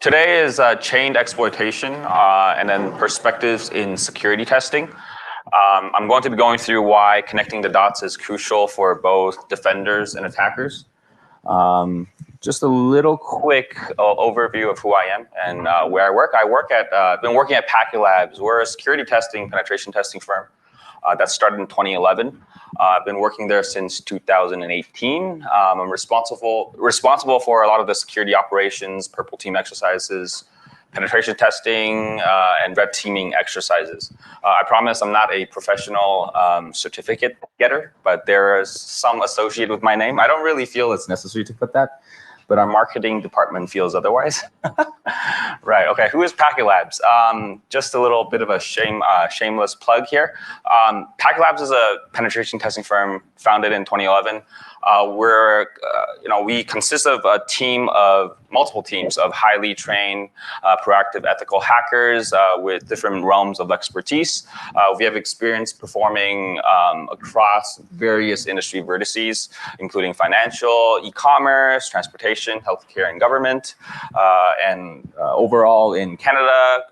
Today is chained exploitation and then perspectives in security testing. I'm going to be going through why connecting the dots is crucial for both defenders and attackers. Just a little quick overview of who I am and where I work. I've been working at Packet Labs. We're a security testing, penetration testing firm that started in 2011. I've been working there since 2018. I'm responsible for a lot of the security operations, purple team exercises, penetration testing, and red teaming exercises. I promise I'm not a professional certificate getter, but there is some associated with my name. I don't really feel it's necessary to put that, but our marketing department feels otherwise. Right, okay, who is Packet Labs? Just a little bit of a shameless plug here. Packet Labs is a penetration testing firm founded in 2011. We consist of multiple teams of highly trained, proactive, ethical hackers with different realms of expertise. We have experience performing across various industry vertices, including financial, e-commerce, transportation, healthcare, and government, and overall in Canada,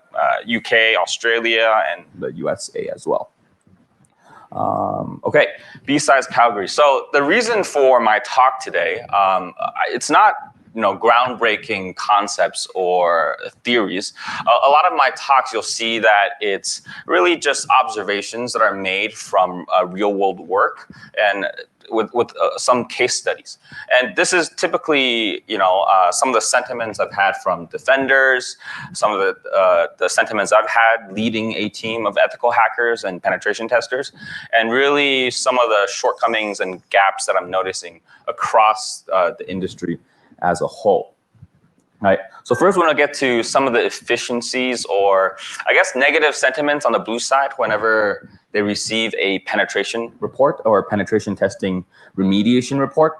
UK, Australia, and the USA as well. Okay, besides Calgary. So the reason for my talk today, it's not groundbreaking concepts or theories. A lot of my talks, you'll see that it's really just observations that are made from real world work and with some case studies. And this is typically, some of the sentiments I've had from defenders, some of the sentiments I've had leading a team of ethical hackers and penetration testers, and really some of the shortcomings and gaps that I'm noticing across the industry as a whole. Right. So first, we're going to get to some of the efficiencies or, I guess, negative sentiments on the blue side whenever they receive a penetration report or penetration testing remediation report.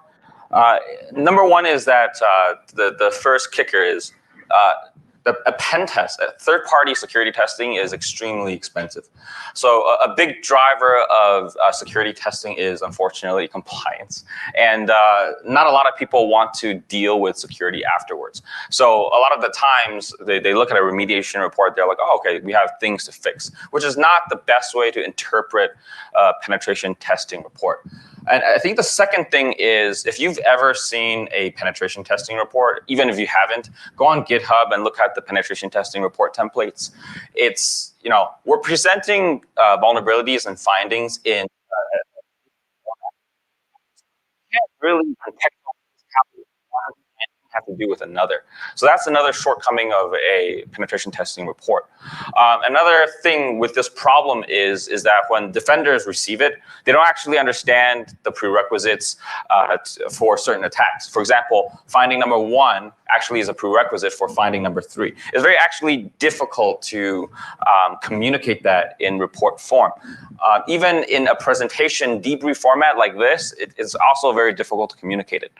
Number one is that the first kicker is a pen test, a third-party security testing is extremely expensive. So a big driver of security testing is, unfortunately, compliance. And not a lot of people want to deal with security afterwards. So a lot of the times, they look at a remediation report, they're like, oh, okay, we have things to fix, which is not the best way to interpret a penetration testing report. And I think the second thing is, if you've ever seen a penetration testing report, even if you haven't, go on GitHub and look at the penetration testing report templates. It's, we're presenting vulnerabilities and findings in can't really contextualize how one have to do with another. So that's another shortcoming of a penetration testing report. Another thing with this problem is that when defenders receive it, they don't actually understand the prerequisites for certain attacks. For example, finding number 1 actually is a prerequisite for finding number 3. It's very actually difficult to communicate that in report form. Even in a presentation debrief format like this, it's also very difficult to communicate it.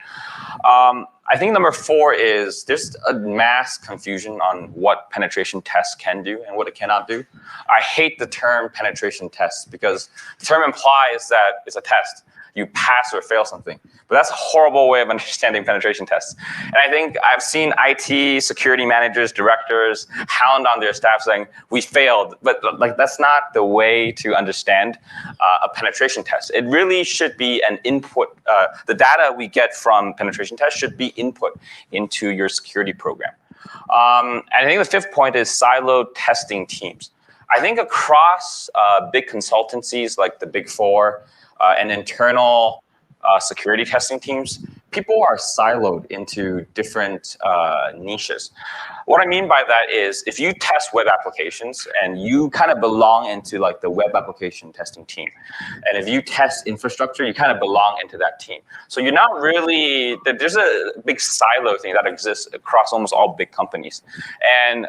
I think number 4 is there's a mass confusion on what penetration tests can do and what it cannot do. I hate the term penetration test because the term implies that it's a test. You pass or fail something. But that's a horrible way of understanding penetration tests. And I think I've seen IT security managers, directors hound on their staff saying, we failed. But that's not the way to understand a penetration test. It really should be an input. The data we get from penetration tests should be input into your security program. And I think the 5th point is siloed testing teams. I think across big consultancies like the Big 4, and internal security testing teams, people are siloed into different niches. What I mean by that is if you test web applications and you kind of belong into like the web application testing team, and if you test infrastructure, you kind of belong into that team. So you're not really, there's a big silo thing that exists across almost all big companies. And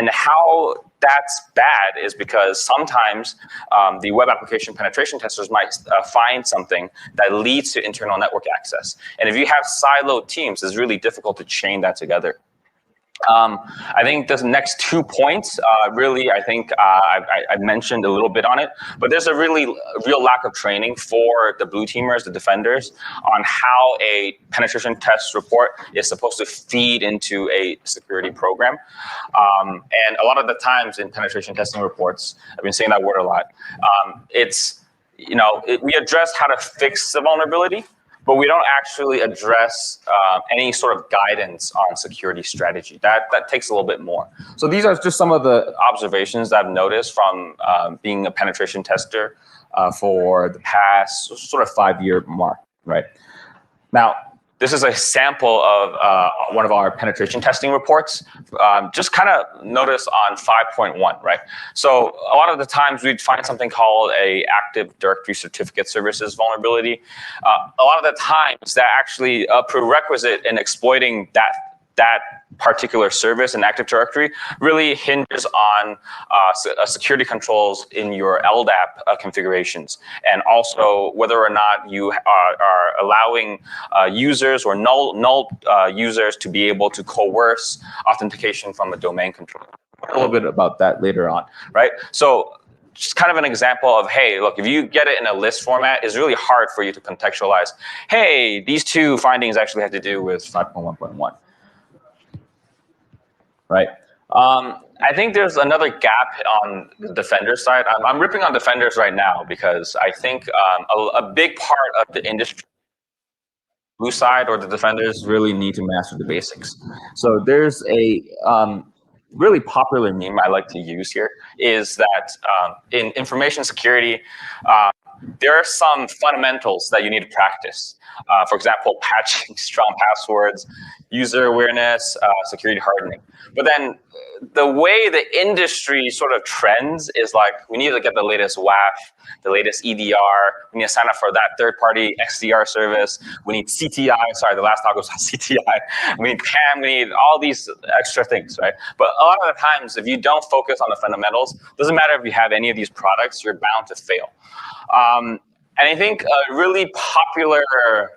how that's bad is because sometimes the web application penetration testers might find something that leads to internal network access. And if you have siloed teams, it's really difficult to chain that together. I think the next 2 points, really, I think I mentioned a little bit on it, but there's a real lack of training for the blue teamers, the defenders, on how a penetration test report is supposed to feed into a security program. And a lot of the times in penetration testing reports, I've been saying that word a lot, we address how to fix the vulnerability, but we don't actually address any sort of guidance on security strategy. That takes a little bit more. So these are just some of the observations that I've noticed from being a penetration tester for the past sort of 5-year mark, right? Now, this is a sample of one of our penetration testing reports. Just kind of notice on 5.1, right? So a lot of the times we'd find something called a Active Directory Certificate Services vulnerability. A lot of the times that actually a prerequisite in exploiting that particular service in Active Directory really hinges on security controls in your LDAP configurations, and also whether or not you are allowing users or null users to be able to coerce authentication from a domain controller. A little bit about that later on, right? So just kind of an example of, hey, look, if you get it in a list format, it's really hard for you to contextualize, hey, these two findings actually have to do with 5.1.1. Right. I think there's another gap on the defender side. I'm ripping on defenders right now because I think a big part of the industry, blue side or the defenders, really need to master the basics. So there's a really popular meme I like to use here is that in information security, there are some fundamentals that you need to practice. For example, patching strong passwords, user awareness, security hardening. But then the way the industry sort of trends is like, we need to get the latest WAF, the latest EDR. We need to sign up for that third-party XDR service. We need CTI. Sorry, the last talk was on CTI. We need PAM. We need all these extra things, right? But a lot of the times, if you don't focus on the fundamentals, doesn't matter if you have any of these products, you're bound to fail. And I think a really popular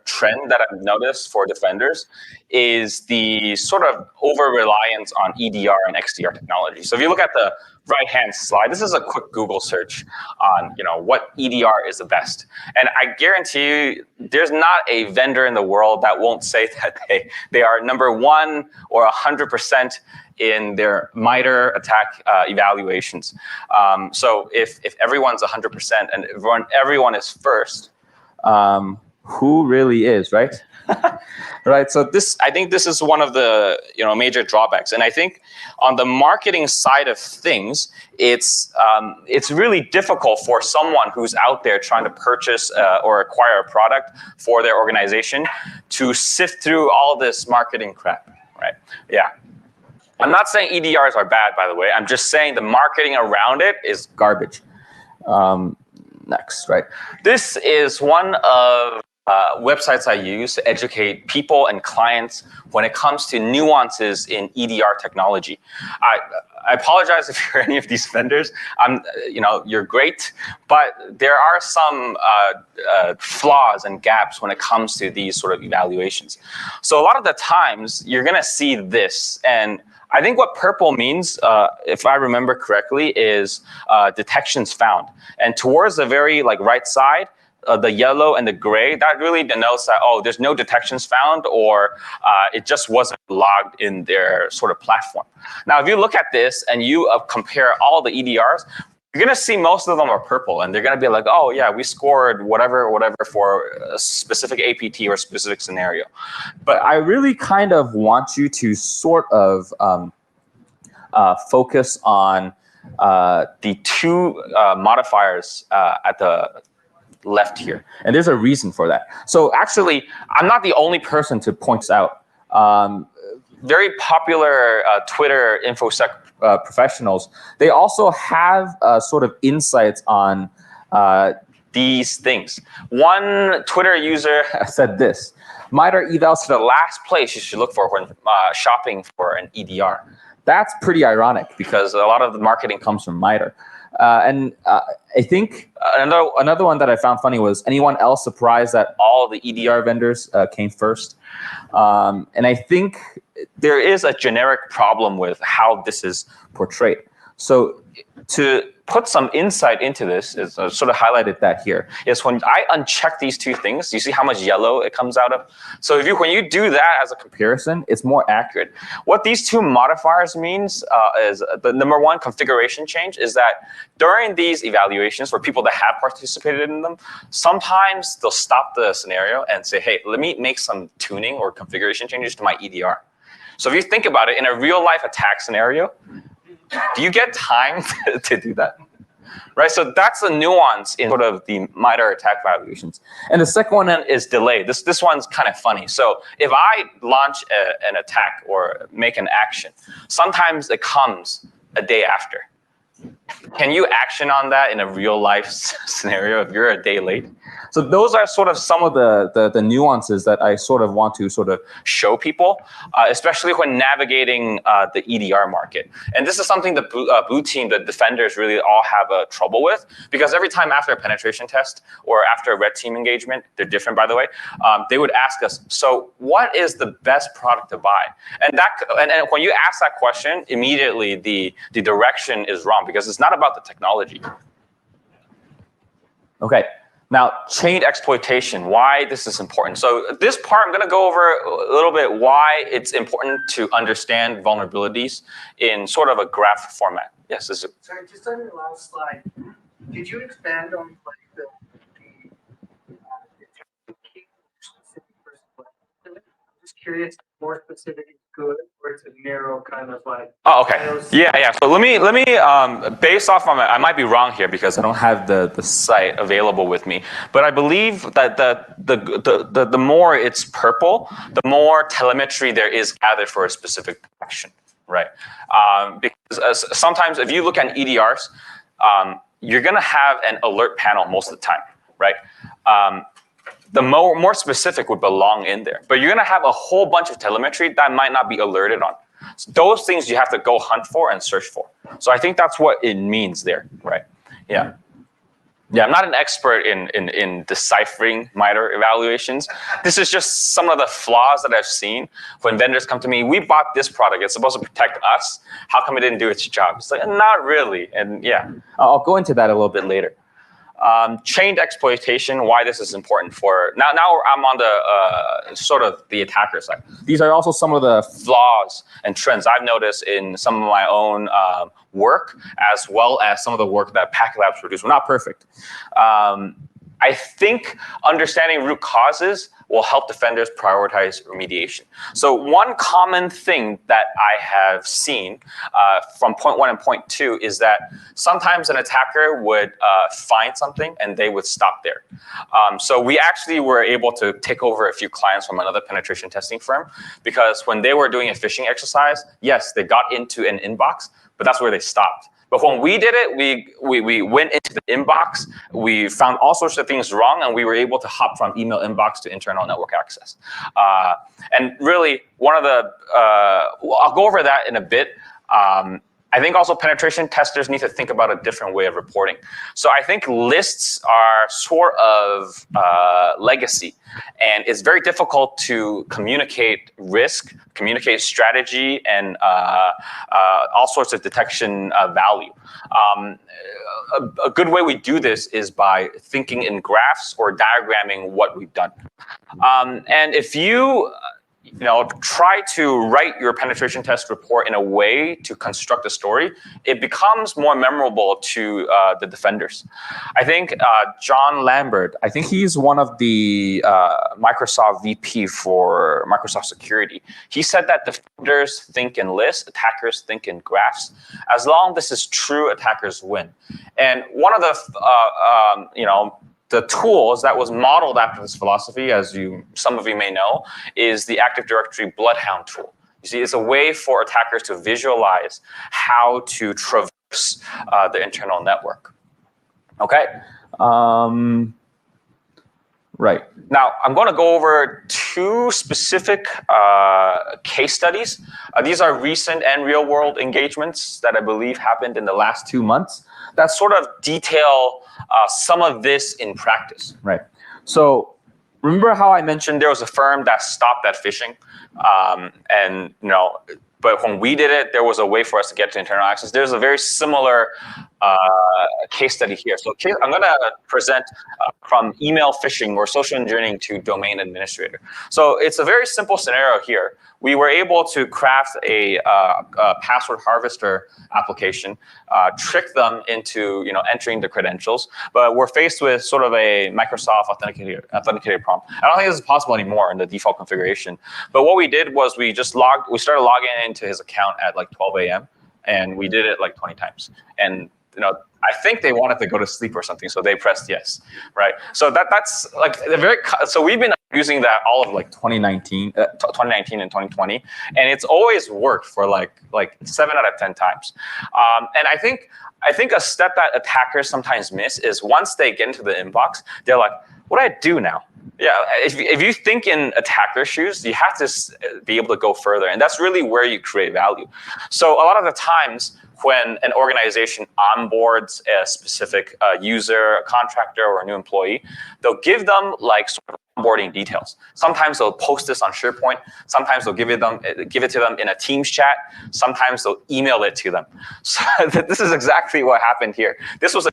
trend that I've noticed for defenders is the sort of over-reliance on EDR and XDR technology. So if you look at the right-hand slide, this is a quick Google search on what EDR is the best. And I guarantee you, there's not a vendor in the world that won't say that they are number one or 100% in their MITRE attack evaluations. So if everyone's 100% and everyone is first, who really is, right? Right. So I think this is one of the major drawbacks. And I think on the marketing side of things, it's really difficult for someone who's out there trying to purchase or acquire a product for their organization to sift through all this marketing crap, right? Yeah. I'm not saying EDRs are bad, by the way. I'm just saying the marketing around it is garbage. Next, right? This is one of websites I use to educate people and clients when it comes to nuances in EDR technology. I apologize if you're any of these vendors. You're great, but there are some flaws and gaps when it comes to these sort of evaluations. So a lot of the times you're going to see this, and I think what purple means, if I remember correctly, is detections found. And towards the very right side, the yellow and the gray, that really denotes that, there's no detections found, or it just wasn't logged in their sort of platform. Now, if you look at this and you compare all the EDRs, you're going to see most of them are purple, and they're going to be like, oh, yeah, we scored whatever for a specific APT or a specific scenario. But I really kind of want you to sort of focus on the two modifiers at the left here. And there's a reason for that. So actually, I'm not the only person to point this out. Very popular Twitter InfoSec professionals, they also have sort of insights on these things. One Twitter user said this: MITRE evals to the last place you should look for when shopping for an EDR. That's pretty ironic because a lot of the marketing comes from MITRE. I think another one that I found funny was, anyone else surprised that all the EDR vendors came first? And I think there is a generic problem with how this is portrayed. So to put some insight into this, is sort of highlighted that here, is when I uncheck these two things, you see how much yellow it comes out of? So when you do that as a comparison, it's more accurate. What these two modifiers means is the number one configuration change is that during these evaluations for people that have participated in them, sometimes they'll stop the scenario and say, hey, let me make some tuning or configuration changes to my EDR. So if you think about it, in a real life attack scenario, do you get time to do that? Right, so that's a nuance in sort of the MITRE attack evaluations. And the second one is delay. This one's kind of funny. So if I launch an attack or make an action, sometimes it comes a day after. Can you action on that in a real life scenario if you're a day late? So those are sort of some of the nuances that I sort of want to sort of show people, especially when navigating the EDR market. And this is something the blue team, the defenders, really all have trouble with, because every time after a penetration test or after a red team engagement, they're different, by the way, they would ask us, so what is the best product to buy? And when you ask that question, immediately the direction is wrong, because it's not about the technology. Okay. Now, chained exploitation, why this is important. So this part, I'm going to go over a little bit why it's important to understand vulnerabilities in sort of a graph format. Yes, this is. Sorry, just on your last slide, did you expand on like the key specific first play? I'm just curious, more specific is good, or it's a narrow kind of like. Oh, okay. Yeah. So let me based off on I might be wrong here because I don't have the site available with me, but I believe that the more it's purple, the more telemetry there is gathered for a specific action, right? Because sometimes if you look at EDRs, you're gonna have an alert panel most of the time, right? The more specific would belong in there, but you're gonna have a whole bunch of telemetry that might not be alerted on. So those things you have to go hunt for and search for. So I think that's what it means there, right? Yeah. Yeah, I'm not an expert in deciphering MITRE evaluations. This is just some of the flaws that I've seen when vendors come to me. We bought this product. It's supposed to protect us. How come it didn't do its job? It's like, not really. And yeah, I'll go into that a little bit later. Chained exploitation, why this is important for, now I'm on the sort of the attacker side. These are also some of the flaws and trends I've noticed in some of my own work, as well as some of the work that Packet Labs produce. We're not perfect. I think understanding root causes will help defenders prioritize remediation. So one common thing that I have seen from point one and point two is that sometimes an attacker would find something and they would stop there. So we actually were able to take over a few clients from another penetration testing firm, because when they were doing a phishing exercise, yes, they got into an inbox, but that's where they stopped. But when we did it, we went into the inbox, we found all sorts of things wrong, and we were able to hop from email inbox to internal network access. And really, one of the, I'll go over that in a bit. I think also penetration testers need to think about a different way of reporting. So I think lists are sort of legacy, and it's very difficult to communicate risk, communicate strategy, and all sorts of detection value. A good way we do this is by thinking in graphs or diagramming what we've done. And if you try to write your penetration test report in a way to construct a story, it becomes more memorable to the defenders. I think John Lambert, I think he's one of the Microsoft VP for Microsoft Security. He said that defenders think in lists, attackers think in graphs. As long as this is true, attackers win. And one of the, the tools that was modeled after this philosophy, as some of you may know, is the Active Directory Bloodhound tool. You see, it's a way for attackers to visualize how to traverse the internal network. Okay. Right. Now, I'm going to go over two specific case studies. These are recent and real world engagements that I believe happened in the last 2 months that sort of detail some of this in practice. Right. So Remember how I mentioned there was a firm that stopped that phishing, and but when we did it, there was a way for us to get to internal access. There's a very similar case study here. So I'm going to present from email phishing or social engineering to domain administrator. So it's a very simple scenario here. We were able to craft a password harvester application, trick them into entering the credentials, but we're faced with sort of a Microsoft authenticator prompt. I don't think this is possible anymore in the default configuration. But what we did was we started logging into his account at like 12 a.m. and we did it like 20 times. And I think they wanted to go to sleep or something, so they pressed yes, right? So that's like so we've been using that all of like 2019 and 2020, and it's always worked for like 7 out of 10 times. And I think a step that attackers sometimes miss is once they get into the inbox, they're like, what do I do now? Yeah, if you think in attacker shoes, you have to be able to go further, and that's really where you create value. So a lot of the times when an organization onboards a specific user, a contractor, or a new employee, they'll give them like sort of onboarding details. Sometimes they'll post this on SharePoint. Sometimes they'll give it to them in a Teams chat. Sometimes they'll email it to them. So this is exactly what happened here. This was a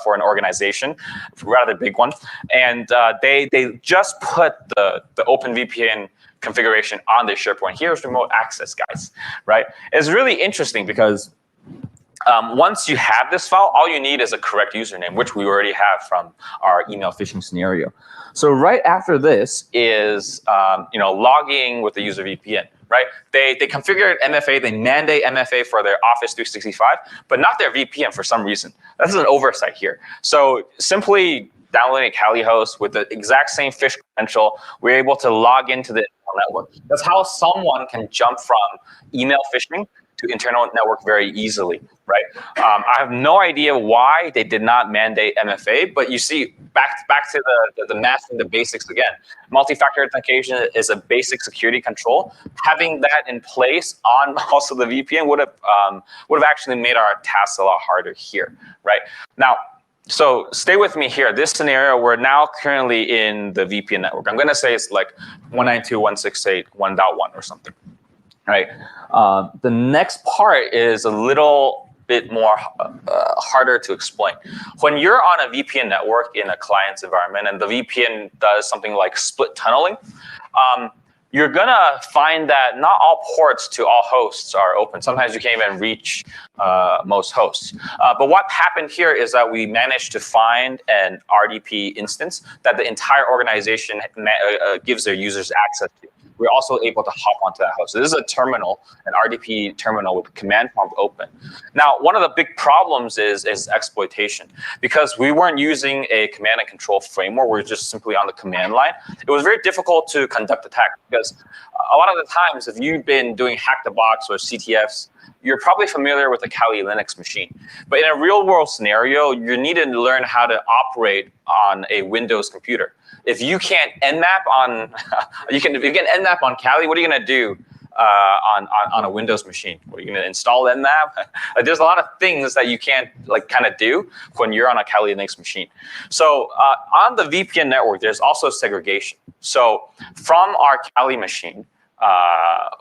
for an organization, rather big one, and they just put the OpenVPN configuration on their SharePoint. Here's remote access, guys, right? It's really interesting because once you have this file, all you need is a correct username, which we already have from our email phishing scenario. So right after this is logging with the user VPN. Right? They configured MFA, they mandate MFA for their Office 365, but not their VPN for some reason. That's an oversight here. So simply downloading a Kali host with the exact same phish credential, we're able to log into the internal network. That's how someone can jump from email phishing to internal network very easily, right? I have no idea why they did not mandate MFA, but you see, back to the mastering the basics again. Multi-factor authentication is a basic security control. Having that in place on also the VPN would have actually made our tasks a lot harder here, right? Now, so stay with me here. This scenario, we're now currently in the VPN network. I'm going to say it's like 192.168.1.1 or something. Right. The next part is a little bit more harder to explain. When you're on a VPN network in a client's environment and the VPN does something like split tunneling, you're gonna find that not all ports to all hosts are open. Sometimes you can't even reach most hosts. But what happened here is that we managed to find an RDP instance that the entire organization gives their users access to. We're also able to hop onto that host. So this is a terminal, an RDP terminal with command prompt open. Now, one of the big problems is exploitation. Because we weren't using a command and control framework, we're just simply on the command line. It was very difficult to conduct attack because a lot of the times, if you've been doing hack the box or CTFs, you're probably familiar with a Kali Linux machine. But in a real world scenario, you need to learn how to operate on a Windows computer. If you can't nmap on, if you can nmap on Kali, what are you going to do on a Windows machine? Are you going to install nmap? There's a lot of things that you can't kind of do when you're on a Kali Linux machine. So on the VPN network, there's also segregation. So from our Kali machine,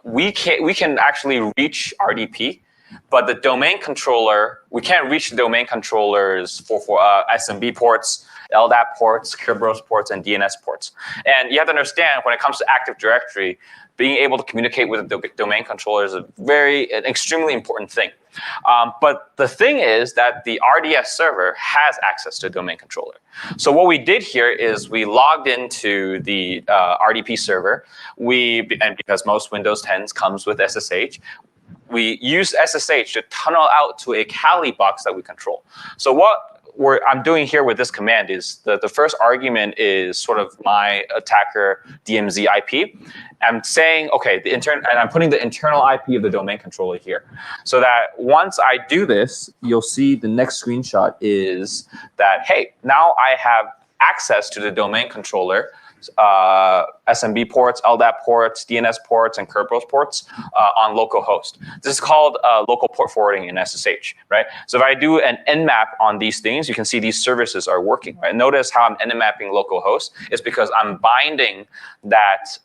we can actually reach RDP, but the domain controller, we can't reach the domain controllers for SMB ports, LDAP ports, Kerberos ports, and DNS ports. And you have to understand, when it comes to Active Directory, being able to communicate with the domain controller is an extremely important thing. But the thing is that the RDS server has access to the domain controller. So what we did here is we logged into the RDP server. And because most Windows 10s comes with SSH, we use SSH to tunnel out to a Kali box that we control. So what I'm doing here with this command is the first argument is sort of my attacker DMZ IP. I'm saying, okay, and I'm putting the internal IP of the domain controller here. So that once I do this, you'll see the next screenshot is that, hey, now I have access to the domain controller SMB ports, LDAP ports, DNS ports, and Kerberos ports on localhost. This is called local port forwarding in SSH, right? So if I do an nmap on these things, you can see these services are working, right? Notice how I'm nmapping localhost is because I'm binding that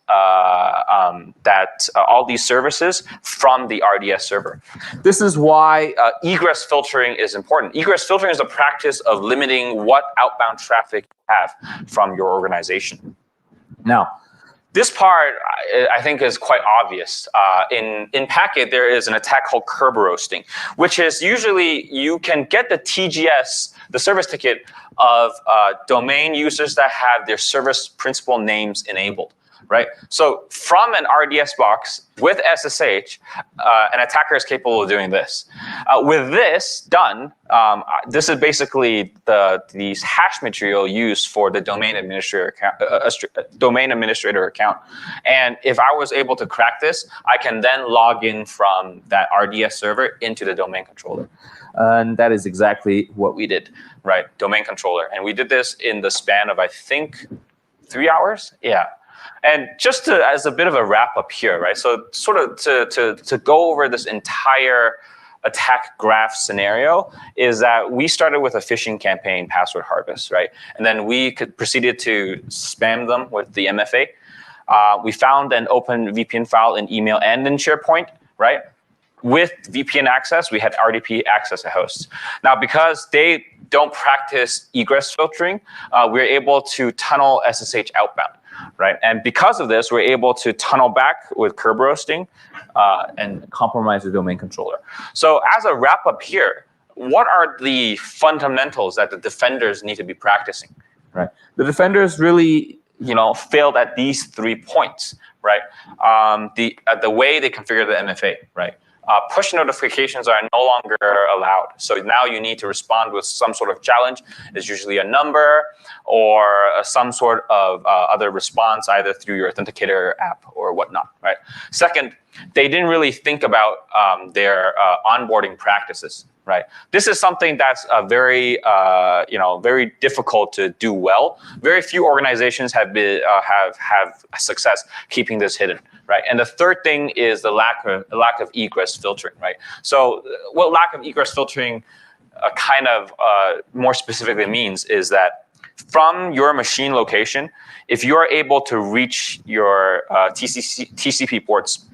all these services from the RDS server. This is why egress filtering is important. Egress filtering is a practice of limiting what outbound traffic you have from your organization. Now, this part I think is quite obvious. In Packet, there is an attack called Kerberosting, which is usually you can get the TGS, the service ticket of domain users that have their service principal names enabled. Right? So from an RDS box with SSH, an attacker is capable of doing this. With this done, this is basically the hash material used for the domain administrator account. And if I was able to crack this, I can then log in from that RDS server into the domain controller. And that is exactly what we did, right? Domain controller. And we did this in the span of, I think, 3 hours? Yeah. And just as a bit of a wrap up here, right? So sort of to go over this entire attack graph scenario is that we started with a phishing campaign, password harvest, right? And then we proceeded to spam them with the MFA. We found an open VPN file in email and in SharePoint, right? With VPN access, we had RDP access to hosts. Now, because they don't practice egress filtering, we're able to tunnel SSH outbound. Right, and because of this, we're able to tunnel back with Kerberosting and compromise the domain controller. So as a wrap up here, what are the fundamentals that the defenders need to be practicing? Right, the defenders really, failed at these 3 points. Right, the way they configure the MFA. Right. Push notifications are no longer allowed. So now you need to respond with some sort of challenge. It's usually a number or some sort of other response, either through your authenticator app or whatnot, right? Second, they didn't really think about their onboarding practices, right? This is something that's very difficult to do well. Very few organizations have success keeping this hidden, right? And the third thing is the lack of egress filtering, right? So what lack of egress filtering more specifically means is that from your machine location, if you're able to reach your TCP ports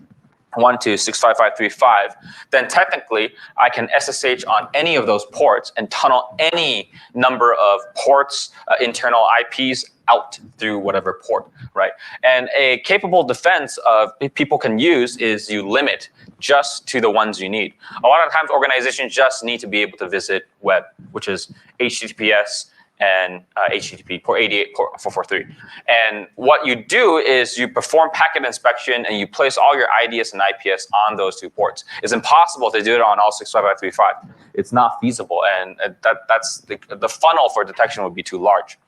1 to 65535, then technically I can SSH on any of those ports and tunnel any number of ports, internal IPs out through whatever port, right? And a capable defense of people can use is you limit just to the ones you need. A lot of times organizations just need to be able to visit web, which is HTTPS and HTTP, port 88, port 443. And what you do is you perform packet inspection and you place all your IDS and IPS on those 2 ports. It's impossible to do it on all 65535. It's not feasible, and that's the funnel for detection would be too large,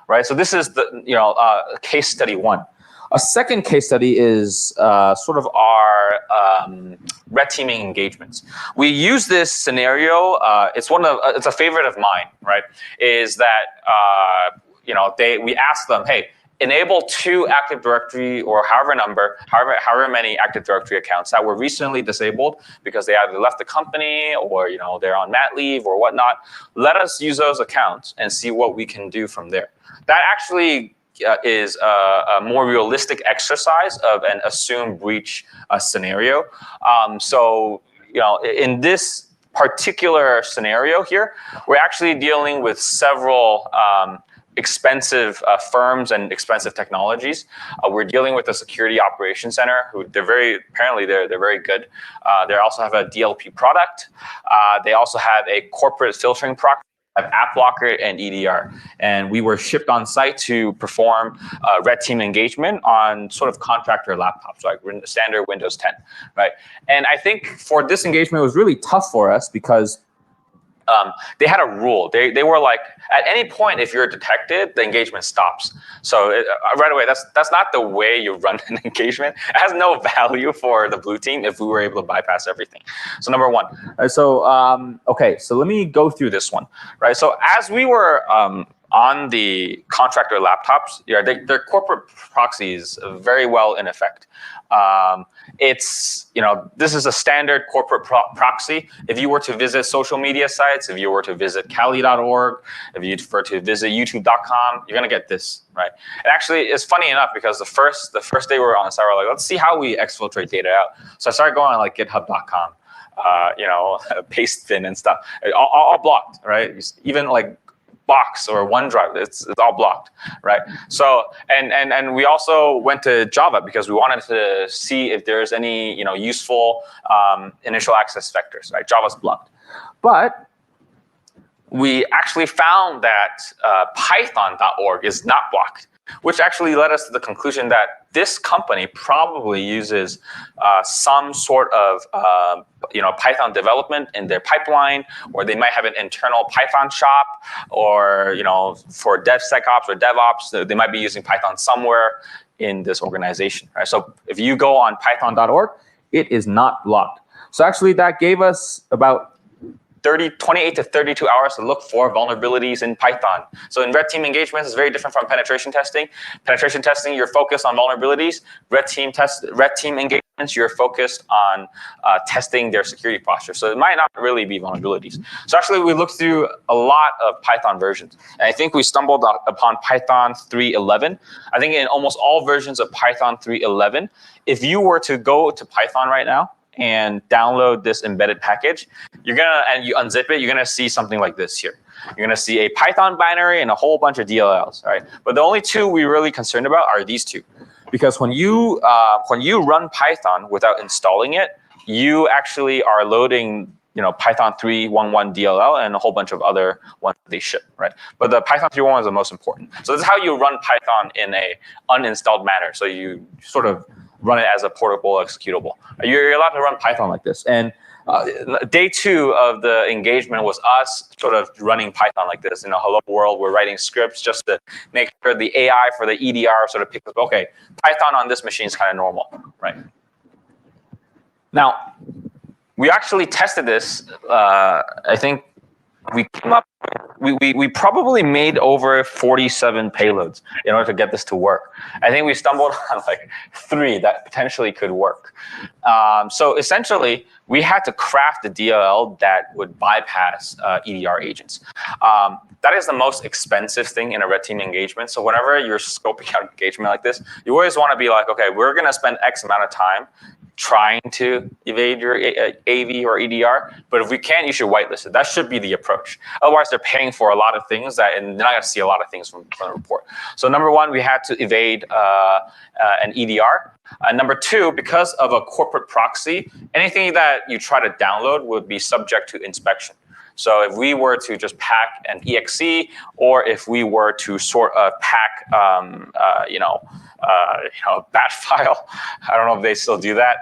right? So this is the case study 1. A second case study is sort of our red teaming engagements. We use this scenario. It's a favorite of mine, right? Is that we ask them, hey, enable 2 Active Directory or however many Active Directory accounts that were recently disabled because they either left the company or they're on mat leave or whatnot. Let us use those accounts and see what we can do from there. That actually is a more realistic exercise of an assumed breach scenario. So in this particular scenario here, we're actually dealing with several expensive firms and expensive technologies. We're dealing with a security operations center who they're very good. They also have a DLP product. They also have a corporate filtering proxy, have app blocker and EDR, and we were shipped on site to perform red team engagement on sort of contractor laptops, like standard Windows 10, right? And I think for this engagement, it was really tough for us because they had a rule. They were like, at any point, if you're detected, the engagement stops. So right away, that's not the way you run an engagement. It has no value for the blue team if we were able to bypass everything. So number 1. So let me go through this one, right? So as we were on the contractor laptops, their corporate proxy is very well in effect. It's, this is a standard corporate proxy. If you were to visit social media sites, if you were to visit Cali.org, if you were to visit YouTube.com, you're gonna get this, right? And actually, it's funny enough because the first day we were on the site, we were like, let's see how we exfiltrate data out. So I started going on like GitHub.com, Pastebin and stuff, all blocked, right? Even like Box or OneDrive, it's all blocked, right? So and we also went to Java because we wanted to see if there's any useful initial access vectors, right? Java's blocked, but we actually found that Python.org is not blocked, which actually led us to the conclusion that this company probably uses some sort of Python development in their pipeline, or they might have an internal Python shop, or for DevSecOps or DevOps, they might be using Python somewhere in this organization, right? So if you go on Python.org, it is not blocked. So actually that gave us about 28 to 32 hours to look for vulnerabilities in Python. So in red team engagements, it's very different from penetration testing. Penetration testing, you're focused on vulnerabilities. Red team engagements, you're focused on testing their security posture. So it might not really be vulnerabilities. So actually, we looked through a lot of Python versions. And I think we stumbled upon Python 3.11. I think in almost all versions of Python 3.11, if you were to go to Python right now, and download this embedded package, and you unzip it, you're gonna see something like this here. You're gonna see a Python binary and a whole bunch of DLLs, right? But the only two we're really concerned about are these two, because when you run Python without installing it, you actually are loading Python 3.11 DLL and a whole bunch of other ones they ship, right? But the Python 3.11 is the most important. So this is how you run Python in a uninstalled manner. So you sort of run it as a portable executable. You're allowed to run Python like this. And day 2 of the engagement was us sort of running Python like this. In a hello world, we're writing scripts just to make sure the AI for the EDR sort of picks up, okay, Python on this machine is kind of normal, right? Now, we actually tested this. I think we came up, we probably made over 47 payloads in order to get this to work. I think we stumbled on like 3 that potentially could work. So essentially, we had to craft the DLL that would bypass EDR agents. That is the most expensive thing in a red team engagement. So whenever you're scoping out engagement like this, you always want to be like, okay, we're going to spend X amount of time trying to evade your AV or EDR, but if we can't, you should whitelist it. That should be the approach. Otherwise, they're paying for a lot of things and they're not going to see a lot of things from the report. So number 1, we had to evade an EDR. Number 2, because of a corporate proxy, anything that you try to download would be subject to inspection. So if we were to just pack an exe, or if we were to sort of pack, a batch file, I don't know if they still do that,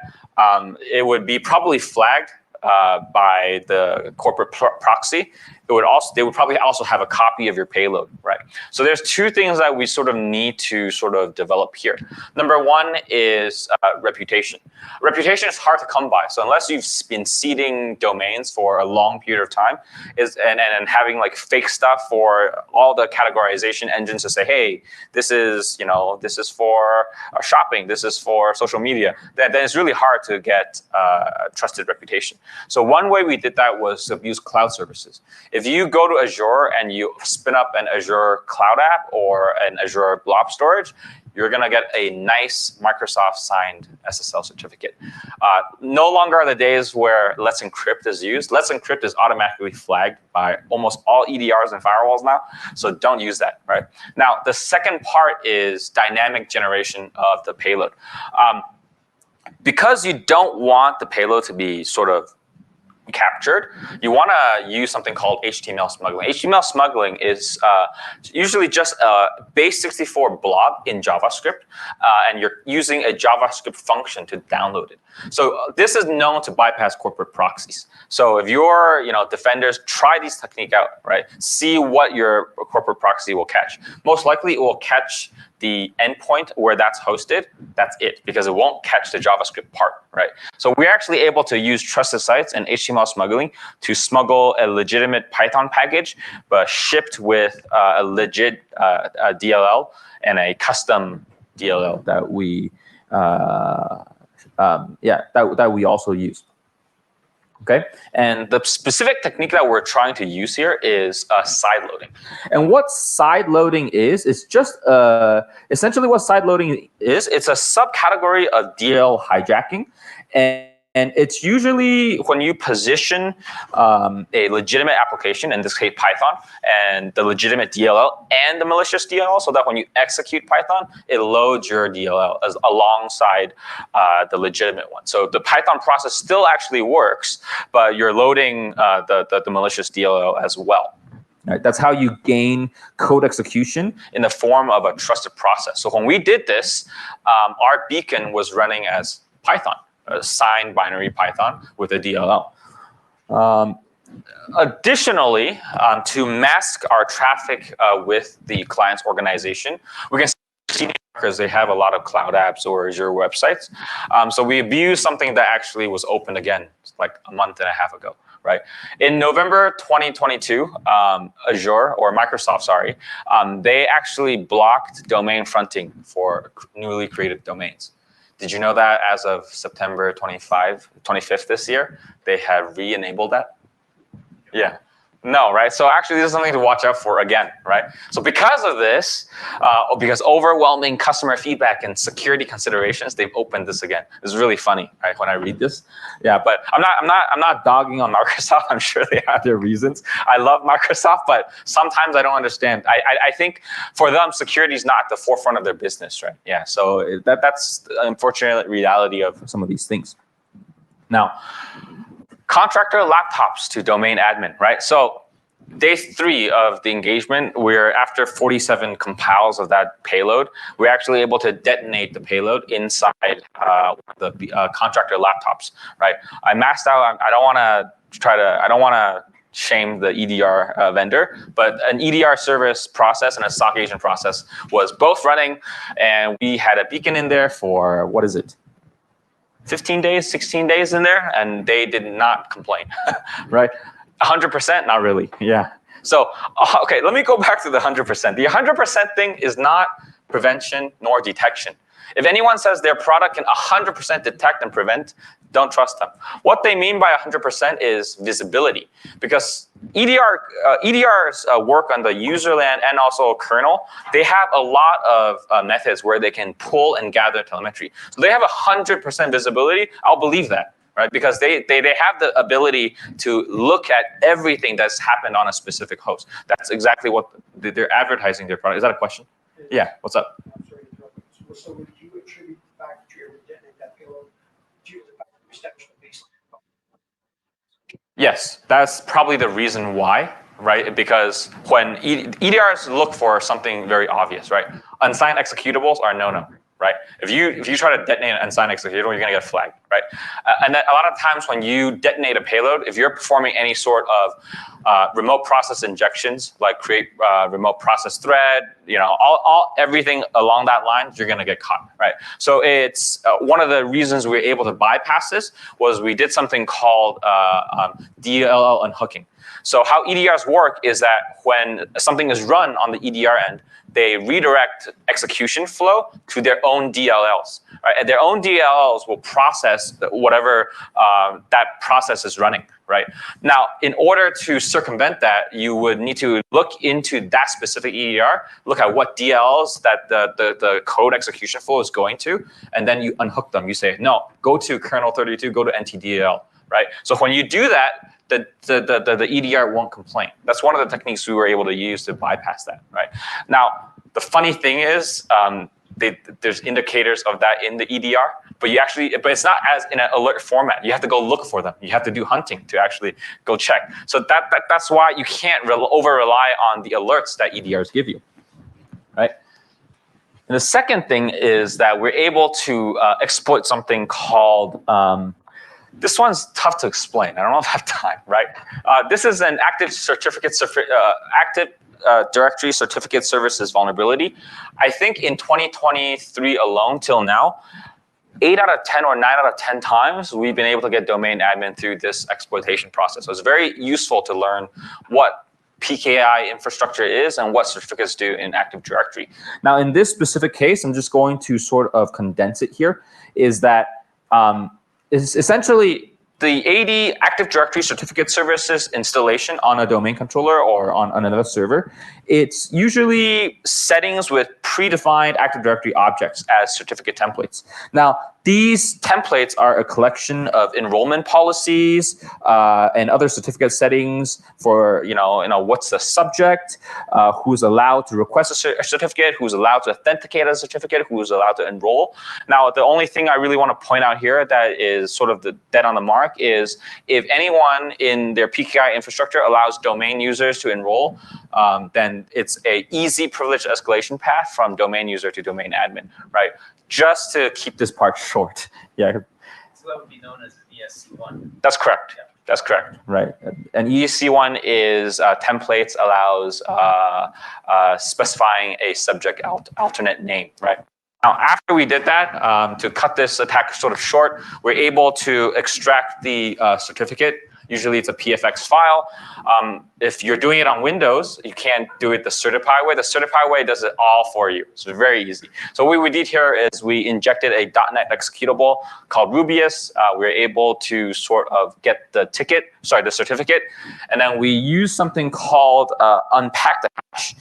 it would be probably flagged by the corporate proxy. They would probably also have a copy of your payload, right? So there's 2 things that we sort of need to sort of develop here. Number 1 is reputation. Reputation is hard to come by. So unless you've been seeding domains for a long period of time, and having like fake stuff for all the categorization engines to say, hey, this is for shopping, this is for social media, then it's really hard to get trusted reputation. So one way we did that was to use cloud services. If you go to Azure and you spin up an Azure Cloud App or an Azure Blob Storage, you're going to get a nice Microsoft signed SSL certificate. No longer are the days where Let's Encrypt is used. Let's Encrypt is automatically flagged by almost all EDRs and firewalls now, so don't use that, right? Now, the second part is dynamic generation of the payload. Because you don't want the payload to be sort of captured, you want to use something called HTML smuggling. HTML smuggling is usually just a base64 blob in JavaScript, and you're using a JavaScript function to download it. So this is known to bypass corporate proxies. So if your defenders try these technique out, right, see what your corporate proxy will catch. Most likely it will catch the endpoint where that's hosted. That's it, because it won't catch the JavaScript part, right? So we're actually able to use trusted sites and HTML anti-malware smuggling to smuggle a legitimate Python package, but shipped with a legit DLL and a custom DLL that we that we also use. Okay, and the specific technique that we're trying to use here is side loading. And what side loading is just essentially what side loading is. It's a subcategory of DLL hijacking, and it's usually When you position a legitimate application, in this case Python, and the legitimate DLL and the malicious DLL, so that when you execute Python, it loads your DLL as alongside the legitimate one. So the Python process still actually works, but you're loading the malicious DLL as well. Right, that's how you gain code execution in the form of a trusted process. So when we did this, our beacon was running as Python, a signed binary Python with a DLL. Additionally, to mask our traffic with the client's organization, we can see because they have a lot of cloud apps or Azure websites. So we abused something that actually was open again like a month and a half ago. Right. In November 2022, Azure or Microsoft, sorry, they actually blocked domain fronting for newly created domains. Did you know that as of September 25th this year, they have re-enabled that? Yeah. No, right? So actually, this is something to watch out for again, right? So because of this, because overwhelming customer feedback and security considerations, they've opened this again. It's really funny, right? When I read this, yeah. But I'm not dogging on Microsoft. I'm sure they have their reasons. I love Microsoft, but sometimes I don't understand. I think for them, security is not at the forefront of their business, right? Yeah. So that's the unfortunate reality of some of these things. Now, contractor laptops to domain admin, right? So day 3 of the engagement, we're after 47 compiles of that payload, we're actually able to detonate the payload inside the contractor laptops, right? I maxed out. I don't want to shame the EDR vendor, but an EDR service process and a SOC agent process was both running, and we had a beacon in there for, what is it? 15 days, 16 days in there, and they did not complain, right? 100%, not really, yeah. So, okay, let me go back to the 100%. The 100% thing is not prevention nor detection. If anyone says their product can 100% detect and prevent, don't trust them. What they mean by 100% is visibility, because EDRs work on the user land and also kernel. They have a lot of methods where they can pull and gather telemetry. So they have 100% visibility. I'll believe that, right? Because they have the ability to look at everything that's happened on a specific host. That's exactly what they're advertising their product. Is that a question? Yeah, what's up? I'm sorry to interrupt you. So would you attribute the fact that you're able to detonate that payload to the fact that reception based? Yes, that's probably the reason why, right? Because when EDRs look for something very obvious, right? Unsigned executables are no-no, right? If you try to detonate an unsigned executable, you're gonna get flagged, right? And then a lot of times when you detonate a payload, if you're performing any sort of remote process injections, like create remote process thread, you know, everything along that line, you're gonna get caught, right? So it's one of the reasons we were able to bypass this was we did something called DLL unhooking. So how EDRs work is that when something is run on the EDR end, they redirect execution flow to their own DLLs, right? And their own DLLs will process whatever that process is running, right? Now, in order to circumvent that, you would need to look into that specific EDR, look at what DLLs that the code execution flow is going to, and then you unhook them. You say, no, go to kernel 32, go to NTDLL, right? So when you do that, the EDR won't complain. That's one of the techniques we were able to use to bypass that, right? Now, the funny thing is, there's indicators of that in the EDR, but it's not as in an alert format. You have to go look for them. You have to do hunting to actually go check. So that's why you can't over rely on the alerts that EDRs give you, right? And the second thing is that we're able to exploit something called this one's tough to explain. I don't know if I have time, right? This is an Active Directory Certificate Services vulnerability. I think in 2023 alone till now, 8 out of 10 or 9 out of 10 times, we've been able to get domain admin through this exploitation process. So it's very useful to learn what PKI infrastructure is and what certificates do in Active Directory. Now, in this specific case, I'm just going to sort of condense it here, is that is essentially the AD Active Directory certificate services installation on a domain controller or on another server. It's usually settings with predefined Active Directory objects as certificate templates. Now, these templates are a collection of enrollment policies and other certificate settings for, what's the subject, who's allowed to request a certificate, who's allowed to authenticate a certificate, who's allowed to enroll. Now, the only thing I really want to point out here that is sort of the dead on the mark is if anyone in their PKI infrastructure allows domain users to enroll, then it's a easy privilege escalation path from domain user to domain admin, right? Just to keep this part short. Yeah. So that would be known as ESC1. That's correct. Yeah. That's correct. Right. And ESC1 is templates allows specifying a subject alternate name, right? Now, after we did that, to cut this attack sort of short, we're able to extract the certificate. Usually it's a PFX file. If you're doing it on Windows, you can't do it the certified way. The certified way does it all for you. So it's very easy. So what we did here is we injected a .NET executable called Rubius. We were able to sort of get the certificate. And then we used something called unpack the hash.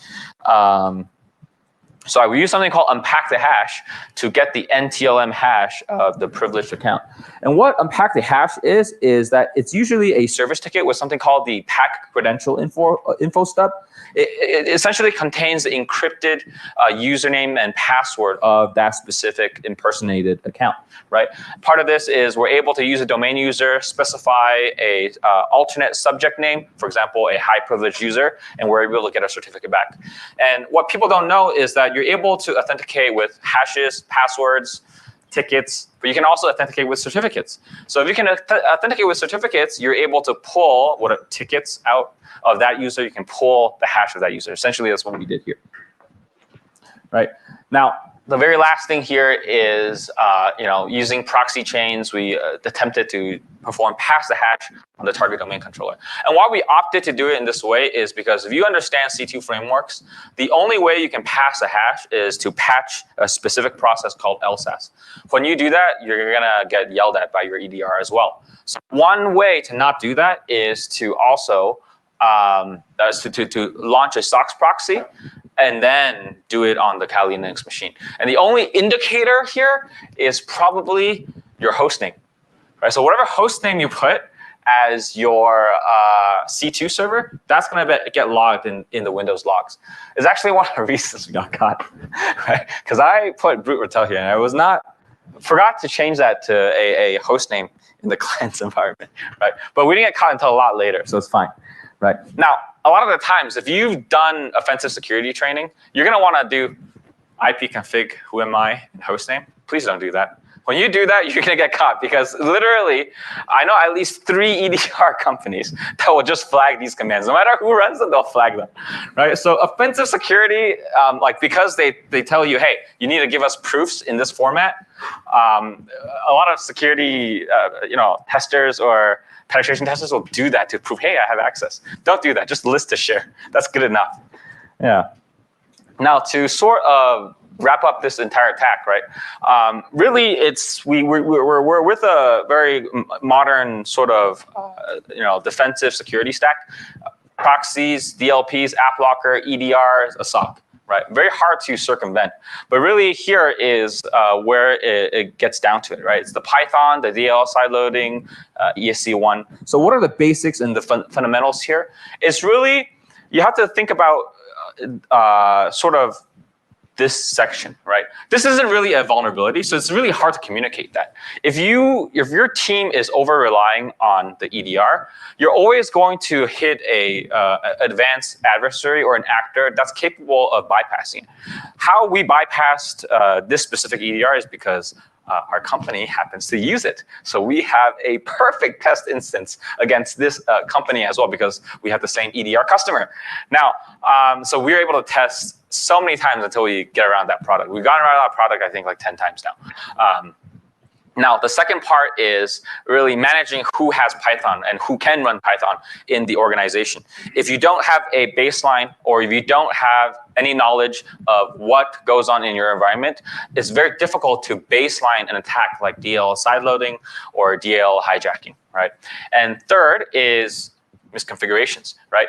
We use something called unpack the hash to get the NTLM hash of the privileged account. And what unpack the hash is that it's usually a service ticket with something called the pack credential info stub. It essentially contains the encrypted username and password of that specific impersonated account, right? Part of this is we're able to use a domain user, specify a alternate subject name, for example, a high privileged user, and we're able to get a certificate back. And what people don't know is that you're able to authenticate with hashes, passwords, tickets, but you can also authenticate with certificates. So if you can authenticate with certificates, you're able to pull tickets out of that user. You can pull the hash of that user. Essentially, that's what we did here. Right. Now, the very last thing here is, using proxy chains, we attempted to perform pass the hash on the target domain controller. And why we opted to do it in this way is because if you understand C2 frameworks, the only way you can pass a hash is to patch a specific process called LSASS. When you do that, you're gonna get yelled at by your EDR as well. So one way to not do that is to also to launch a SOX proxy and then do it on the Kali Linux machine. And the only indicator here is probably your host name, right? So whatever host name you put as your C2 server, that's going to get logged in the Windows logs. It's actually one of the reasons we got caught, right? Because I put root retel here, and I forgot to change that to a host name in the client's environment, right? But we didn't get caught until a lot later, so it's fine. Right. Now, a lot of the times, if you've done offensive security training, you're going to want to do ipconfig who am I and hostname. Please don't do that. When you do that, you're going to get caught because literally, I know at least 3 EDR companies that will just flag these commands. No matter who runs them, they'll flag them, right? So offensive security, because they tell you, hey, you need to give us proofs in this format. A lot of security, testers or penetration testers will do that to prove, hey, I have access. Don't do that. Just list to share. That's good enough. Yeah. Now, to sort of wrap up this entire attack, right? Really, we're with a very modern sort of defensive security stack: proxies, DLPs, app locker, EDR, a SOC. Right, very hard to circumvent. But really, here is where it gets down to it. Right, it's the Python, the DLL sideloading, ESC1. So, what are the basics and the fundamentals here? It's really you have to think about sort of this section, right? This isn't really a vulnerability, so it's really hard to communicate that. If your team is over relying on the EDR, you're always going to hit a advanced adversary or an actor that's capable of bypassing. How we bypassed this specific EDR is because our company happens to use it. So we have a perfect test instance against this company as well because we have the same EDR customer. Now, so we're able to test so many times until we get around that product. We've gotten around that product, I think, like 10 times now. Now, the second part is really managing who has Python and who can run Python in the organization. If you don't have a baseline, or if you don't have any knowledge of what goes on in your environment, it's very difficult to baseline an attack like DL sideloading or DL hijacking, right? And third is misconfigurations, right?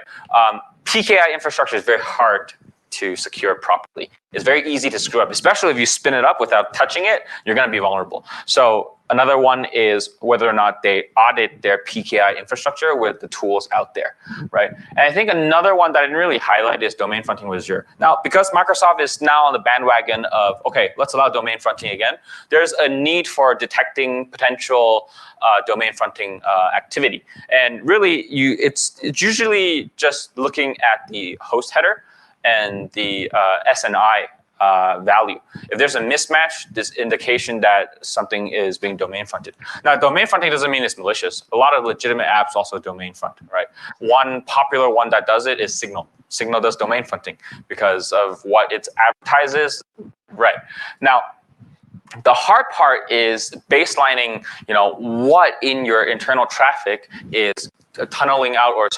PKI infrastructure is very hard to secure properly. It's very easy to screw up, especially if you spin it up without touching it, you're going to be vulnerable. So another one is whether or not they audit their PKI infrastructure with the tools out there, right? And I think another one that I didn't really highlight is domain fronting with Azure. Now, because Microsoft is now on the bandwagon of, okay, let's allow domain fronting again, there's a need for detecting potential domain fronting activity. And really, it's usually just looking at the host header and the SNI value. If there's a mismatch, this indication that something is being domain fronted. Now, domain fronting doesn't mean it's malicious. A lot of legitimate apps also domain front, right? One popular one that does it is Signal. Signal does domain fronting because of what it advertises, right? Now, the hard part is baselining, what in your internal traffic is tunneling out, or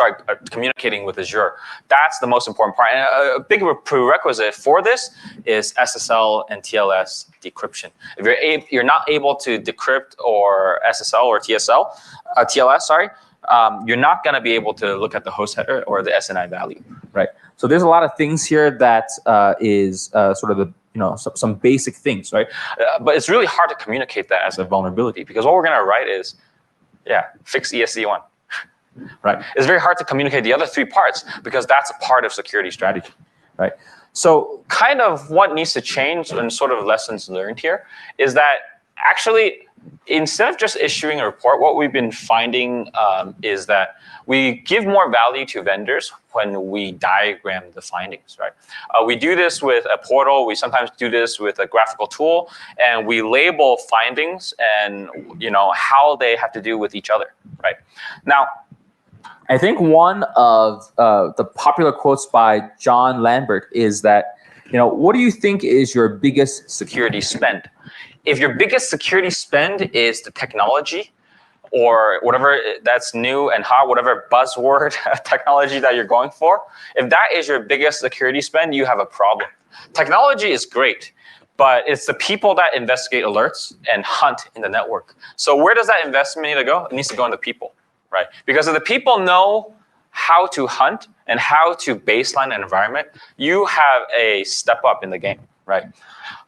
communicating with Azure. That's the most important part. And a big prerequisite for this is SSL and TLS decryption. If you're not able to decrypt or SSL or TLS, you're not going to be able to look at the host header or the SNI value, right? So there's a lot of things here that is sort of the some basic things, right? But it's really hard to communicate that as a vulnerability, because what we're going to write is, fix ESC1. Right. It's very hard to communicate the other three parts because that's a part of security strategy, right? So kind of what needs to change and sort of lessons learned here is that actually, instead of just issuing a report, what we've been finding is that we give more value to vendors when we diagram the findings, right? We do this with a portal. We sometimes do this with a graphical tool, and we label findings and how they have to do with each other, right? Now, I think one of the popular quotes by John Lambert is that, what do you think is your biggest security spend? If your biggest security spend is the technology or whatever that's new and hot, whatever buzzword technology that you're going for, if that is your biggest security spend, you have a problem. Technology is great, but it's the people that investigate alerts and hunt in the network. So where does that investment need to go? It needs to go into people. Right? Because if the people know how to hunt and how to baseline an environment, you have a step up in the game, right?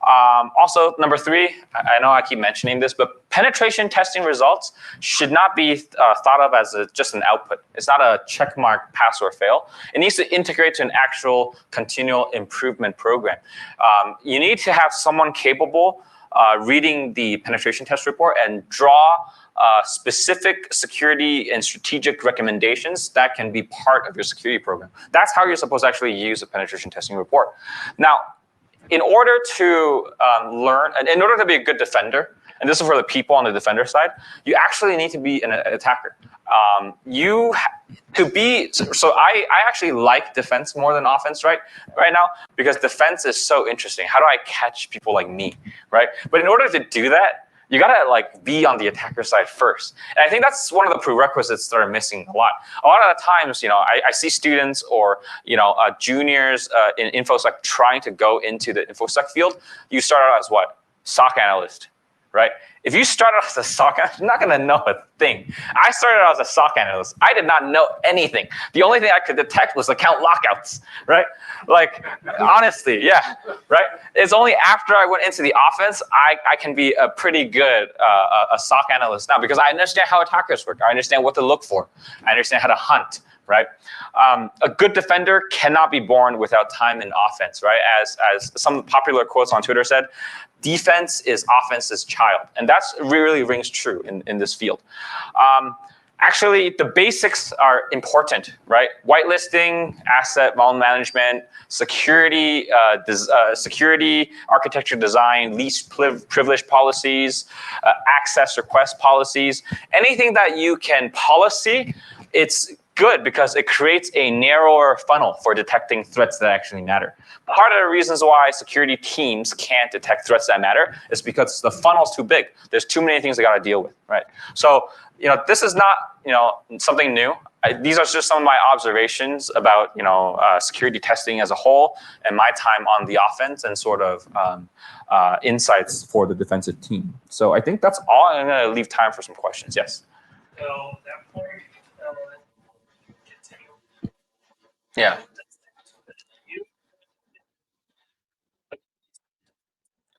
Also, number three, I know I keep mentioning this, but penetration testing results should not be thought of as just an output. It's not a checkmark, pass or fail. It needs to integrate to an actual continual improvement program. You need to have someone capable reading the penetration test report and draw specific security and strategic recommendations that can be part of your security program. That's how you're supposed to actually use a penetration testing report. Now, in order to learn, and in order to be a good defender, and this is for the people on the defender side, you actually need to be an attacker. I actually like defense more than offense right now, because defense is so interesting. How do I catch people like me, right? But in order to do that, you gotta be on the attacker side first. And I think that's one of the prerequisites that are missing a lot. A lot of the times, I see students or juniors in InfoSec trying to go into the InfoSec field. You start out as what? SOC analyst, right? If you start out as a SOC analyst, you're not going to know a thing. I started out as a SOC analyst. I did not know anything. The only thing I could detect was account lockouts, right? Honestly, yeah, right? It's only after I went into the offense, I can be a pretty good a SOC analyst now, because I understand how attackers work. I understand what to look for. I understand how to hunt, right? A good defender cannot be born without time in offense, right? As some popular quotes on Twitter said, defense is offense's child. And that's really rings true in this field. Actually, the basics are important, right? Whitelisting, asset volume management, security, security architecture design, least privilege policies, access request policies, anything that you can policy, it's good because it creates a narrower funnel for detecting threats that actually matter. Part of the reasons why security teams can't detect threats that matter is because the funnel's too big. There's too many things they got to deal with, right? So, this is not, something new. These are just some of my observations about, security testing as a whole and my time on the offense and sort of insights for the defensive team. So I think that's all. I'm going to leave time for some questions. Yes. So that point, continue. Yeah.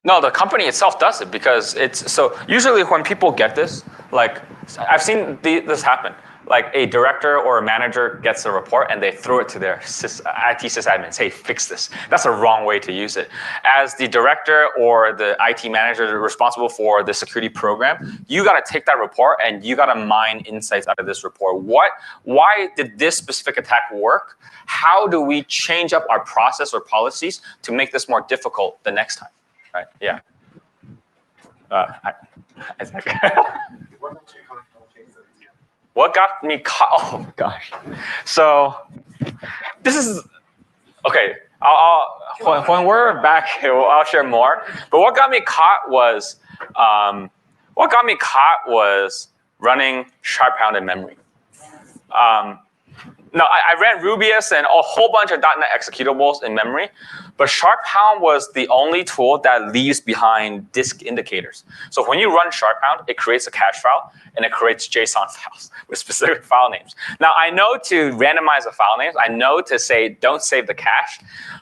No, the company itself does it because so usually when people get this, like I've seen this happen. Like a director or a manager gets a report and they throw it to their IT sysadmins, hey, fix this. That's a wrong way to use it. As the director or the IT manager responsible for the security program, you got to take that report and you got to mine insights out of this report. Why did this specific attack work? How do we change up our process or policies to make this more difficult the next time? Right. Yeah. What got me caught? Oh gosh. So this is okay. When we're back, I'll share more. But what got me caught was running Sharp-Hound in memory. No, I ran Rubius and a whole bunch of .NET executables in memory, but Sharp-Hound was the only tool that leaves behind disk indicators. So when you run Sharp-Hound, it creates a cache file and it creates JSON files with specific file names. Now I know to randomize the file names, I know to say don't save the cache,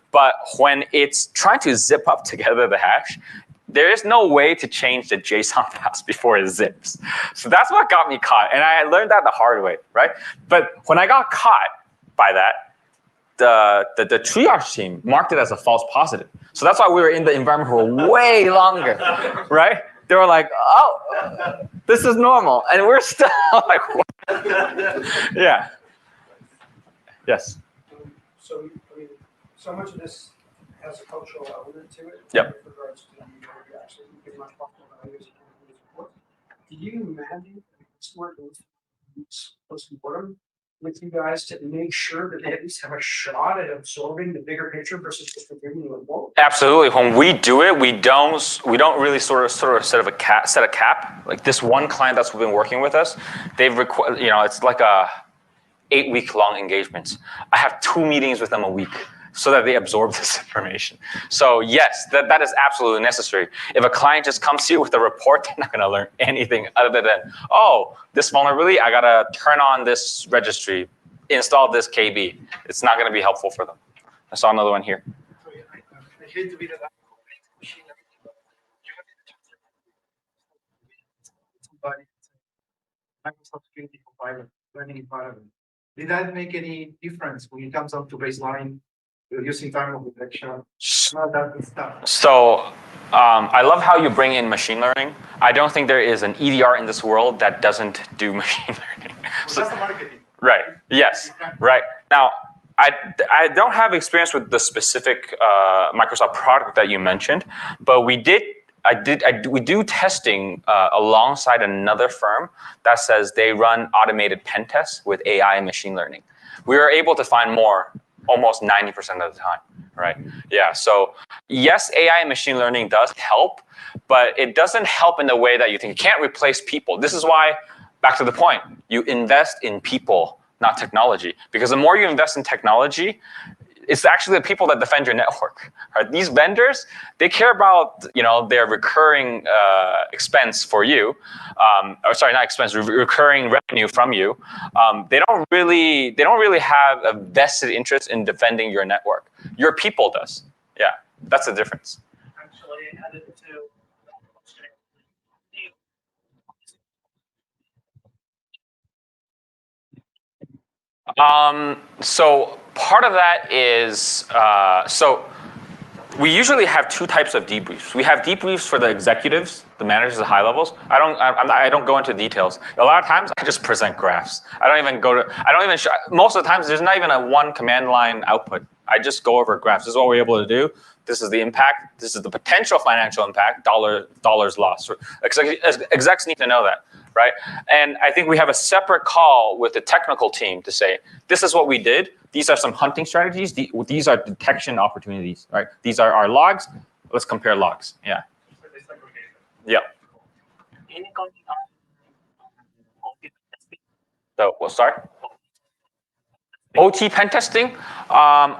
but when it's trying to zip up together the hash, there is no way to change the JSON files before it zips. So that's what got me caught. And I learned that the hard way, right? But when I got caught by that, the triage team marked it as a false positive. So that's why we were in the environment for way longer, right? They were like, oh, this is normal. And we're still like, what? Yeah. Yes. So, so much of this has a cultural element to it. Yep. With regards to actually pretty much talking about values and support. Do you imagine this work post-mortem with you guys to make sure that they at least have a shot at absorbing the bigger picture versus just giving you a quote? Absolutely. When we do it, we don't really sort of set a cap. Like this one client that's been working with us, they've it's like a 8-week-long engagement. I have 2 meetings with them a week so that they absorb this information. So yes, that is absolutely necessary. If a client just comes to you with a report, they're not going to learn anything other than, oh, this vulnerability, I got to turn on this registry, install this KB. It's not going to be helpful for them. I saw another one here. I hate to be that machine somebody Microsoft Security Copilot learning environment. Did that make any difference when it comes up to baseline using time of detection? All that good stuff. So I love how you bring in machine learning. I don't think there is an EDR in this world that doesn't do machine learning. So that's the marketing. Right. Yes. Right. Now, I don't have experience with the specific Microsoft product that you mentioned, but we do testing alongside another firm that says they run automated pen tests with AI and machine learning. We were able to find more almost 90% of the time, right? Yeah, so yes, AI and machine learning does help, but it doesn't help in the way that you think. It can't replace people. This is why, back to the point, you invest in people, not technology. Because the more you invest in technology, it's actually the people that defend your network. Right? These vendors, they care about their recurring expense for you, or sorry, not expense, recurring revenue from you. They don't really have a vested interest in defending your network. Your people does. Yeah, that's the difference. Actually, added to So part of that is we usually have 2 types of debriefs. We have debriefs for the executives, the managers, the high levels. I don't go into details. A lot of times I just present graphs. Most of the times there's not even a one command line output. I just go over graphs. This is what we're able to do. This is the impact. This is the potential financial impact. Dollars lost. Execs need to know that, right? And I think we have a separate call with the technical team to say, this is what we did. These are some hunting strategies. These are detection opportunities, right? These are our logs. Let's compare logs. Yeah. Yeah. So, well, sorry. OT pen testing.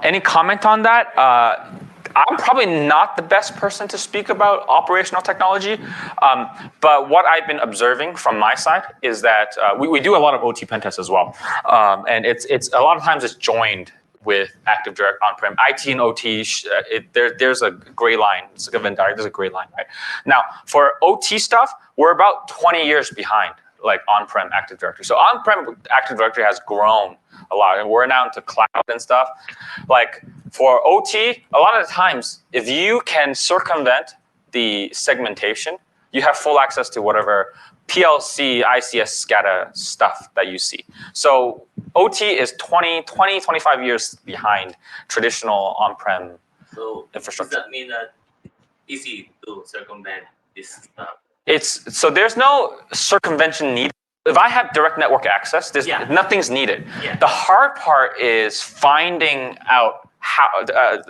Any comment on that? I'm probably not the best person to speak about operational technology, but what I've been observing from my side is that we do a lot of OT pen tests as well, and it's a lot of times it's joined with Active Directory on-prem. IT and OT, there's a gray line. It's like a Venn diagram. There's a gray line, right? Now, for OT stuff, we're about 20 years behind, like on-prem Active Directory. So on-prem Active Directory has grown a lot, and we're now into cloud and stuff. Like for OT, a lot of the times, if you can circumvent the segmentation, you have full access to whatever PLC, ICS, SCADA stuff that you see. So OT is 25 years behind traditional on-prem infrastructure. Does that mean that easy to circumvent this stuff? So there's no circumvention needed. If I have direct network access, nothing's needed. Yeah. The hard part is finding out how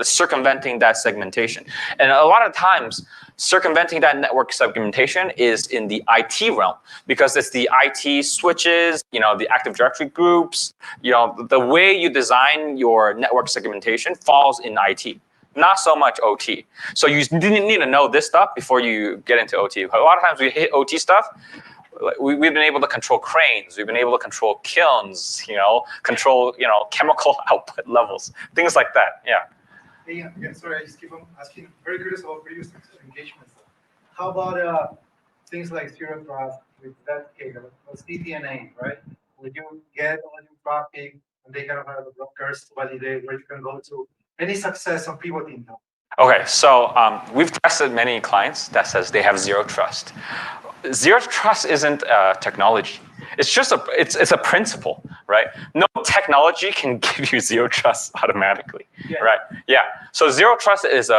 circumventing that segmentation. And a lot of times, circumventing that network segmentation is in the IT realm because it's the IT switches, the Active Directory groups, the way you design your network segmentation falls in IT. Not so much OT. So you need to know this stuff before you get into OT. A lot of times we hit OT stuff, we've been able to control cranes, we've been able to control kilns, control chemical output levels, things like that. Yeah, sorry, I just keep on asking. Very curious about previous engagements. How about things like zero trust with that case, CDNA, right? Would you get all your traffic and they kind of have the brokers to validate where you can go to? Any success on pivoting now? Okay, so we've tested many clients that says they have zero trust. Zero trust isn't technology. It's just it's a principle, right? No technology can give you zero trust automatically, right? Yeah. So zero trust is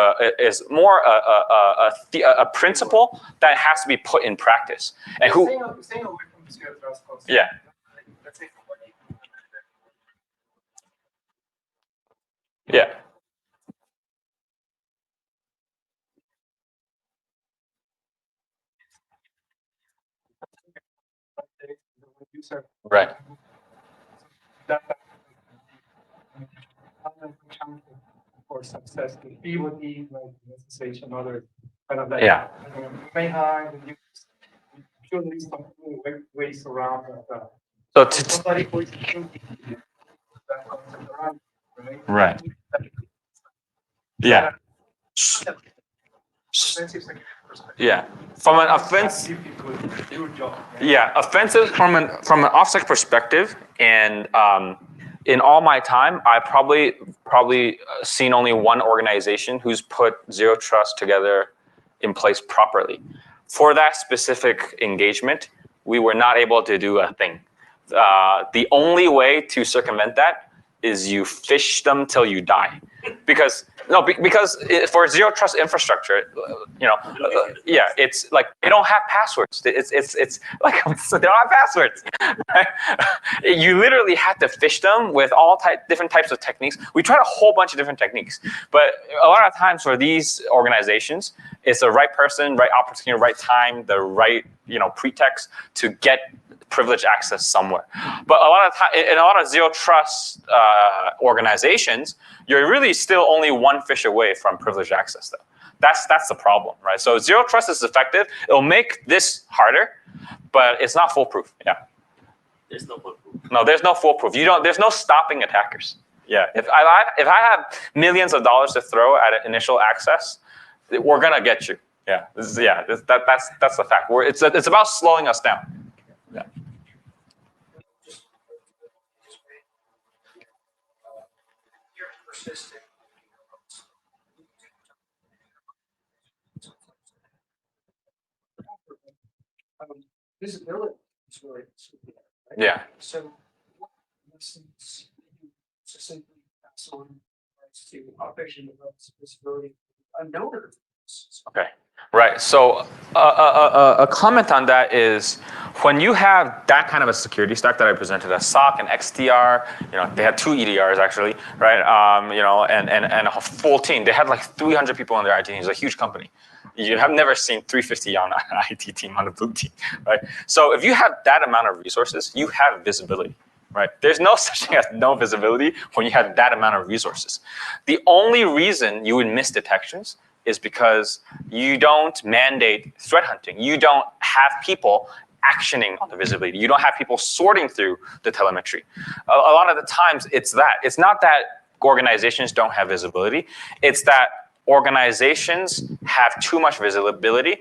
more a principle that has to be put in practice. And staying away from the zero trust concept. Yeah. Let's say Yeah. Right. For success, the pivoting, like SSH and other kind of like you may hide and you should leave some ways around that. So Somebody who is thinking that concept around, right? Right. Yeah. Offensive security perspective. Yeah. From an offensive. Your job. Right? Yeah, offensive from an OffSec perspective, and in all my time, I probably seen only one organization who's put zero trust together in place properly. For that specific engagement, we were not able to do a thing. The only way to circumvent that is you fish them till you die, because for zero trust infrastructure, it's like they don't have passwords. It's like so they don't have passwords. Right? You literally have to fish them with different types of techniques. We tried a whole bunch of different techniques, but a lot of times for these organizations, it's the right person, right opportunity, right time, the right pretext to get privileged access somewhere. But a lot of time, in a lot of zero trust organizations, you're really still only one fish away from privileged access, though. That's the problem, right? So zero trust is effective. It'll make this harder, but it's not foolproof. Yeah. There's no foolproof. No, there's no foolproof. There's no stopping attackers. Yeah. If I have millions of dollars to throw at initial access, we're gonna get you. Yeah. That's the fact. It's about slowing us down. Yeah. Persistent. Visibility is really super, right? Yeah. So, what lessons you succinctly pass on applies to outpatient disability unknown. Okay, right. So a comment on that is when you have that kind of a security stack that I presented, a SOC and XDR, they had 2 EDRs actually, right? And a full team. They had like 300 people on their IT team. It's a huge company. You have never seen 350 on an IT team on a blue team, right? So if you have that amount of resources, you have visibility. Right? There's no such thing as no visibility when you have that amount of resources. The only reason you would miss detections is because you don't mandate threat hunting. You don't have people actioning on the visibility. You don't have people sorting through the telemetry. A lot of the times it's that. It's not that organizations don't have visibility. It's that organizations have too much visibility,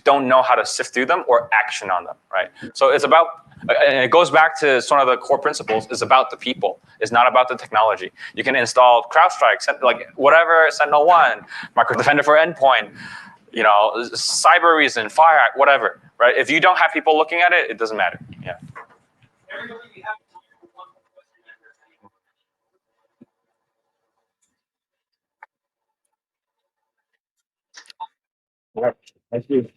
don't know how to sift through them or action on them, right? So it's about, and it goes back to sort of the core principles, it's about the people. It's not about the technology. You can install CrowdStrike, like whatever, Sentinel-1, Micro Defender for Endpoint, Cyber Reason, FireEye, whatever, right? If you don't have people looking at it, it doesn't matter, yeah. Thank you.